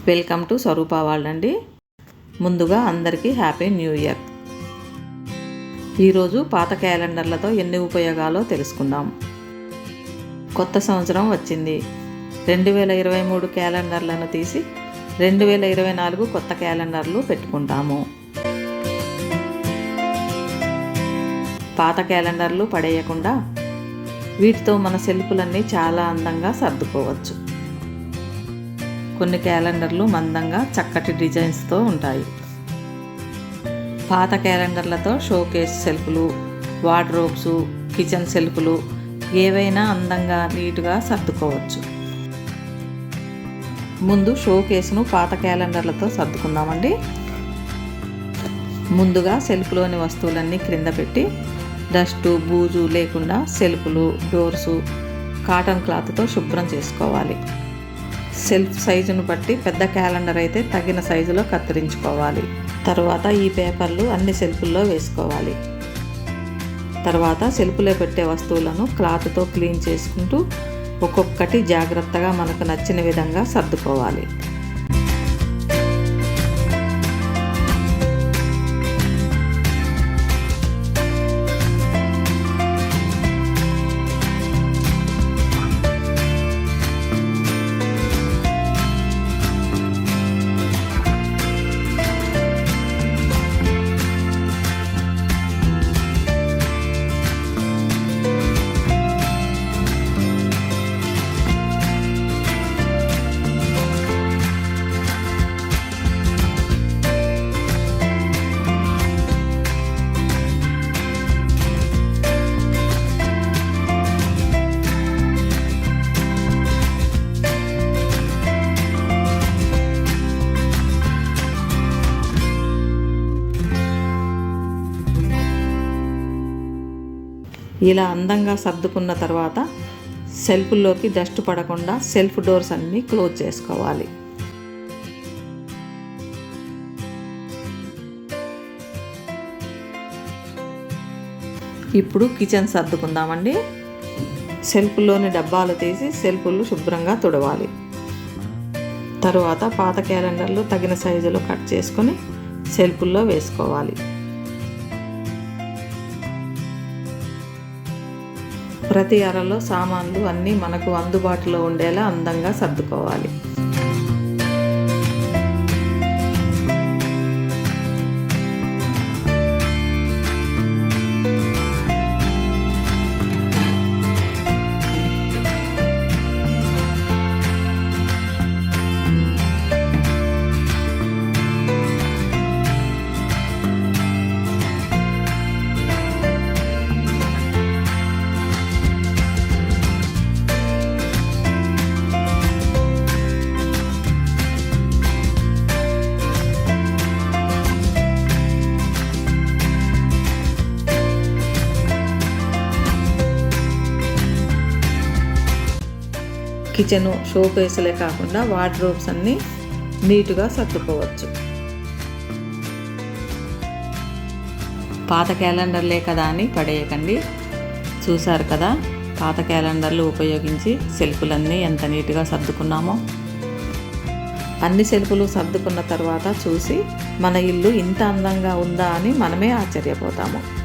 Welcome to Swaroopa world అండి. ముందుగా అందరికీ హ్యాపీ న్యూ ఇయర్. ఈరోజు పాత క్యాలెండర్లతో ఎన్ని ఉపయోగాలో తెలుసుకుందాం. కొత్త సంవత్సరం వచ్చింది. 2023 క్యాలెండర్లను తీసి 2024 కొత్త క్యాలెండర్లు పెట్టుకుంటాము. పాత క్యాలెండర్లు పడేయకుండా వీటితో మన సెల్ఫులన్నీ చాలా అందంగా సర్దుకోవచ్చు. కొన్ని క్యాలెండర్లు మందంగా చక్కటి డిజైన్స్తో ఉంటాయి. పాత క్యాలెండర్లతో షోకేస్ సెల్ఫ్లు, వార్డ్రోబ్స్, కిచెన్ సెల్ఫ్లు ఏవైనా అందంగా నీట్గా సర్దుకోవచ్చు. ముందు షోకేస్ను పాత క్యాలెండర్లతో సర్దుకుందామండి. ముందుగా సెల్ఫ్లోని వస్తువులన్నీ క్రింద పెట్టి డస్టు బూజు లేకుండా సెల్ఫ్లు, డోర్సు కాటన్ క్లాత్తో శుభ్రం చేసుకోవాలి. సెల్ఫ్ సైజును బట్టి పెద్ద క్యాలెండర్ అయితే తగిన సైజులో కత్తిరించుకోవాలి. తర్వాత ఈ పేపర్లు అన్ని సెల్ఫుల్లో వేసుకోవాలి. తర్వాత సెల్ఫ్లో పెట్టే వస్తువులను క్లాత్తో క్లీన్ చేసుకుంటూ ఒక్కొక్కటి జాగ్రత్తగా మనకు నచ్చిన విధంగా సర్దుకోవాలి. ఇలా అందంగా సర్దుకున్న తర్వాత సెల్ఫ్ల్లోకి డస్ట్ పడకుండా సెల్ఫ్ డోర్స్ అన్నీ క్లోజ్ చేసుకోవాలి. ఇప్పుడు కిచెన్ సర్దుకుందామండి. సెల్ఫ్లోని డబ్బాలు తీసి సెల్ఫ్లు శుభ్రంగా తుడవాలి. తరువాత పాత క్యాలెండర్లు తగిన సైజులో కట్ చేసుకొని సెల్ఫ్ల్లో వేసుకోవాలి. ప్రతి అరలో సామాన్లు అన్నీ మనకు అందుబాటులో ఉండేలా అందంగా సర్దుకోవాలి. కిచెను షోకేసులే కాకుండా వార్డ్రోబ్స్ అన్నీ నీటుగా సర్దుకోవచ్చు. పాత క్యాలెండర్లే కదా అని పడేయకండి. చూశారు కదా పాత క్యాలెండర్లు ఉపయోగించి సెల్ఫులన్నీ ఎంత నీట్గా సర్దుకున్నామో. అన్ని సెల్ఫులు సర్దుకున్న తర్వాత చూసి మన ఇల్లు ఇంత అందంగా ఉందా అని మనమే ఆశ్చర్యపోతాము.